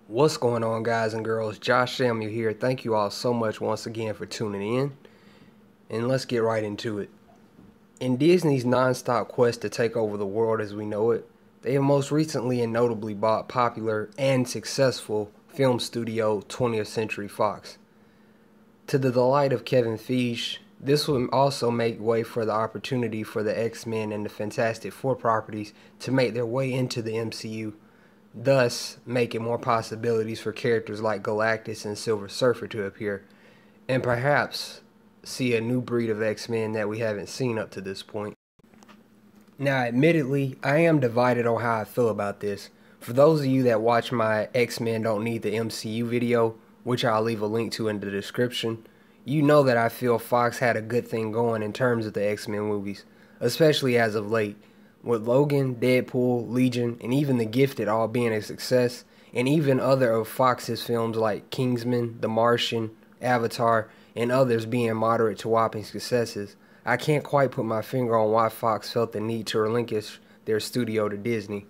What's going on, guys and girls? Josh Samuel here. Thank you all so much once again for tuning in, and let's get right into it. In Disney's non-stop quest to take over the world as we know it, they have most recently and notably bought popular and successful film studio 20th Century Fox. To the delight of Kevin Feige, this will also make way for the opportunity for the X-Men and the Fantastic Four properties to make their way into the MCU, thus making more possibilities for characters like Galactus and Silver Surfer to appear, and perhaps see a new breed of X-Men that we haven't seen up to this point. Now, admittedly, I am divided on how I feel about this. For those of you that watch my X-Men Don't Need the MCU video, which I'll leave a link to in the description, you know that I feel Fox had a good thing going in terms of the X-Men movies, especially as of late. With Logan, Deadpool, Legion, and even The Gifted all being a success, and even other of Fox's films like Kingsman, The Martian, Avatar, and others being moderate to whopping successes, I can't quite put my finger on why Fox felt the need to relinquish their studio to Disney.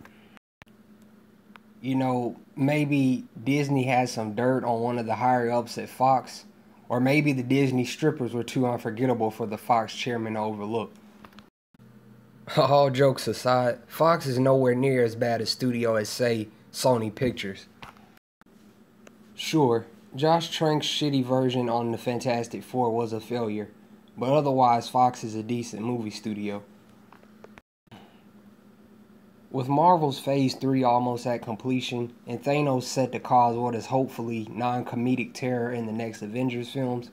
You know, maybe Disney had some dirt on one of the higher-ups at Fox, or maybe the Disney strippers were too unforgettable for the Fox chairman to overlook. All jokes aside, Fox is nowhere near as bad a studio as, say, Sony Pictures. Sure, Josh Trank's shitty version on the Fantastic Four was a failure, but otherwise Fox is a decent movie studio. With Marvel's Phase 3 almost at completion, and Thanos set to cause what is hopefully non-comedic terror in the next Avengers films,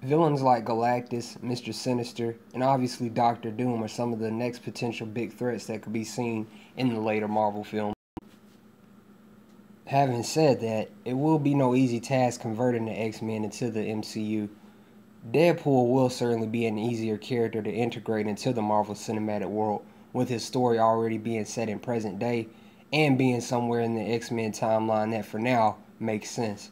villains like Galactus, Mr. Sinister, and obviously Doctor Doom are some of the next potential big threats that could be seen in the later Marvel films. Having said that, it will be no easy task converting the X-Men into the MCU. Deadpool will certainly be an easier character to integrate into the Marvel Cinematic World, with his story already being set in present day, and being somewhere in the X-Men timeline that for now makes sense.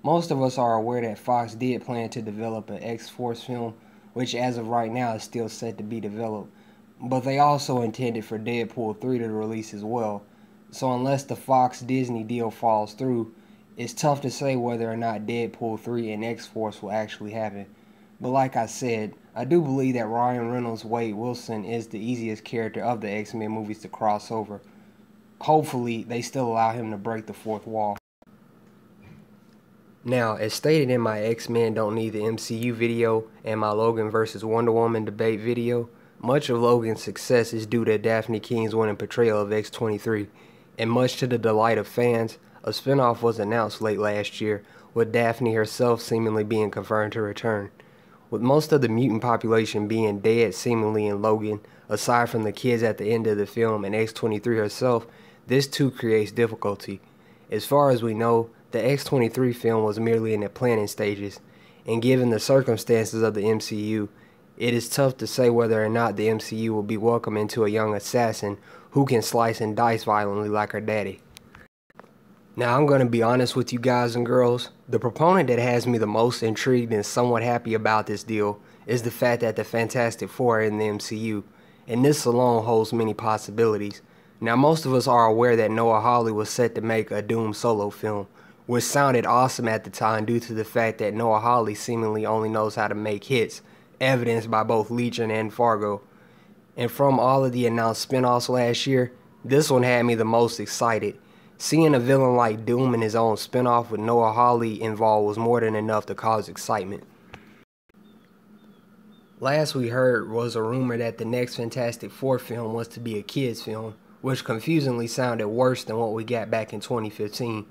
Most of us are aware that Fox did plan to develop an X-Force film, which as of right now is still set to be developed, but they also intended for Deadpool 3 to release as well, so unless the Fox-Disney deal falls through, it's tough to say whether or not Deadpool 3 and X-Force will actually happen. But like I said, I do believe that Ryan Reynolds' Wade Wilson is the easiest character of the X-Men movies to cross over. Hopefully, they still allow him to break the fourth wall. Now, as stated in my X-Men Don't Need the MCU video and my Logan vs. Wonder Woman debate video, much of Logan's success is due to Daphne King's winning portrayal of X-23, and much to the delight of fans, a spinoff was announced late last year, with Daphne herself seemingly being confirmed to return. With most of the mutant population being dead seemingly in Logan, aside from the kids at the end of the film and X-23 herself, this too creates difficulty. As far as we know, the X-23 film was merely in the planning stages, and given the circumstances of the MCU, it is tough to say whether or not the MCU will be welcoming to a young assassin who can slice and dice violently like her daddy. Now, I'm going to be honest with you guys and girls, the proponent that has me the most intrigued and somewhat happy about this deal is the fact that the Fantastic Four are in the MCU, and this alone holds many possibilities. Now, most of us are aware that Noah Hawley was set to make a Doom solo film, which sounded awesome at the time due to the fact that Noah Hawley seemingly only knows how to make hits, evidenced by both Legion and Fargo. And from all of the announced spin-offs last year, this one had me the most excited. Seeing a villain like Doom in his own spin-off with Noah Hawley involved was more than enough to cause excitement. Last we heard was a rumor that the next Fantastic Four film was to be a kids film, which confusingly sounded worse than what we got back in 2015.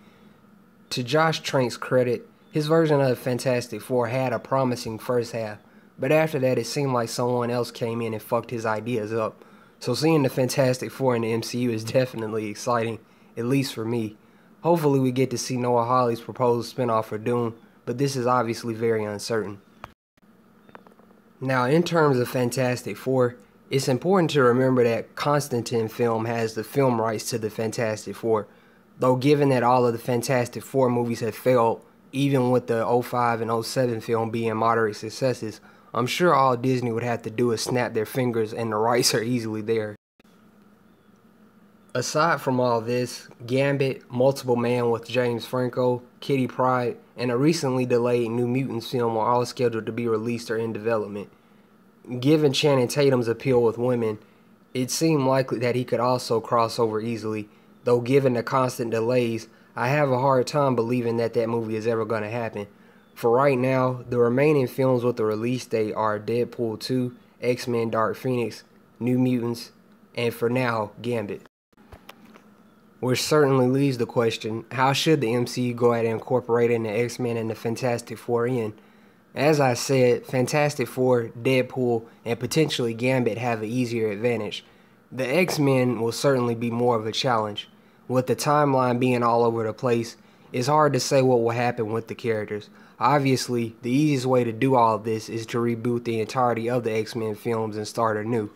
To Josh Trank's credit, his version of the Fantastic Four had a promising first half, but after that it seemed like someone else came in and fucked his ideas up. So seeing the Fantastic Four in the MCU is definitely exciting, at least for me. Hopefully we get to see Noah Hawley's proposed spinoff for Doom, but this is obviously very uncertain. Now, in terms of Fantastic Four, it's important to remember that Constantine Film has the film rights to the Fantastic Four, though given that all of the Fantastic Four movies have failed, even with the 05 and 07 film being moderate successes, I'm sure all Disney would have to do is snap their fingers and the rights are easily there. Aside from all this, Gambit, Multiple Man with James Franco, Kitty Pryde, and a recently delayed New Mutants film are all scheduled to be released or in development. Given Channing Tatum's appeal with women, it seemed likely that he could also cross over easily, though given the constant delays, I have a hard time believing that movie is ever going to happen. For right now, the remaining films with the release date are Deadpool 2, X-Men Dark Phoenix, New Mutants, and for now, Gambit. Which certainly leaves the question, how should the MCU go ahead and incorporate in the X-Men and the Fantastic Four in? As I said, Fantastic Four, Deadpool, and potentially Gambit have an easier advantage. The X-Men will certainly be more of a challenge. With the timeline being all over the place, it's hard to say what will happen with the characters. Obviously, the easiest way to do all of this is to reboot the entirety of the X-Men films and start anew.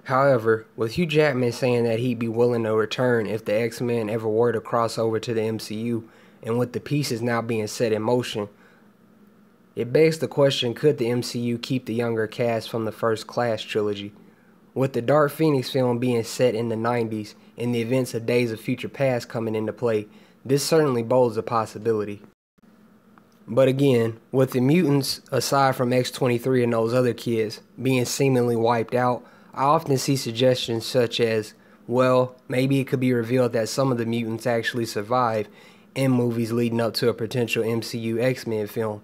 However, with Hugh Jackman saying that he'd be willing to return if the X-Men ever were to cross over to the MCU, and with the pieces now being set in motion, it begs the question, could the MCU keep the younger cast from the First Class trilogy? With the Dark Phoenix film being set in the 90s and the events of Days of Future Past coming into play, this certainly bodes a possibility. But again, with the mutants, aside from X-23 and those other kids, being seemingly wiped out, I often see suggestions such as, well, maybe it could be revealed that some of the mutants actually survive in movies leading up to a potential MCU X-Men film.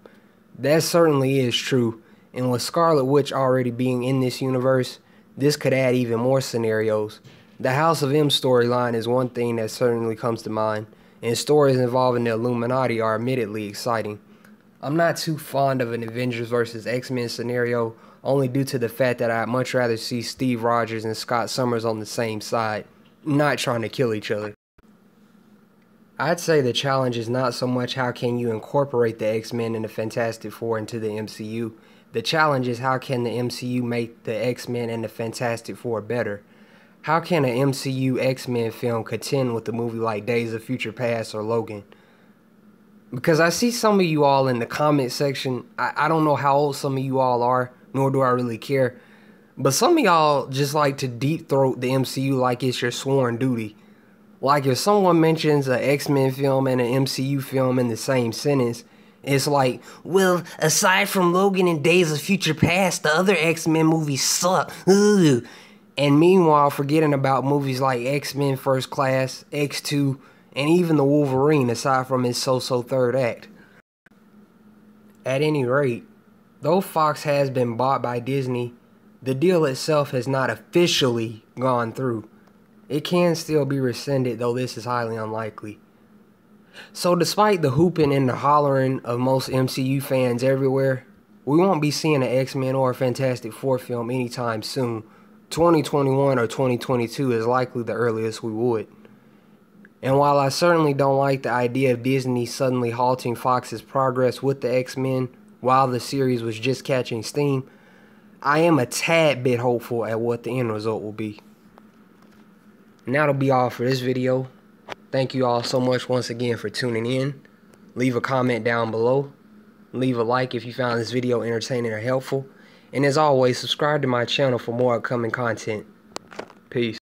That certainly is true, and with Scarlet Witch already being in this universe, this could add even more scenarios. The House of M storyline is one thing that certainly comes to mind, and stories involving the Illuminati are admittedly exciting. I'm not too fond of an Avengers vs. X-Men scenario, only due to the fact that I'd much rather see Steve Rogers and Scott Summers on the same side, not trying to kill each other. I'd say the challenge is not so much how can you incorporate the X-Men and the Fantastic Four into the MCU. The challenge is how can the MCU make the X-Men and the Fantastic Four better? How can an MCU X-Men film contend with a movie like Days of Future Past or Logan? Because I see some of you all in the comment section, I don't know how old some of you all are, nor do I really care, but some of y'all just like to deep throat the MCU like it's your sworn duty. Like if someone mentions an X-Men film and an MCU film in the same sentence, it's like, well, aside from Logan and Days of Future Past, the other X-Men movies suck. Ugh. And meanwhile, forgetting about movies like X-Men First Class, X2, and even the Wolverine aside from his so-so third act. At any rate, though Fox has been bought by Disney, the deal itself has not officially gone through. It can still be rescinded, though this is highly unlikely. So despite the hooping and the hollering of most MCU fans everywhere, we won't be seeing an X-Men or a Fantastic Four film anytime soon. 2021 or 2022 is likely the earliest we would. And while I certainly don't like the idea of Disney suddenly halting Fox's progress with the X-Men while the series was just catching steam, I am a tad bit hopeful at what the end result will be. And that'll be all for this video. Thank you all so much once again for tuning in. Leave a comment down below. Leave a like if you found this video entertaining or helpful. And as always, subscribe to my channel for more upcoming content. Peace.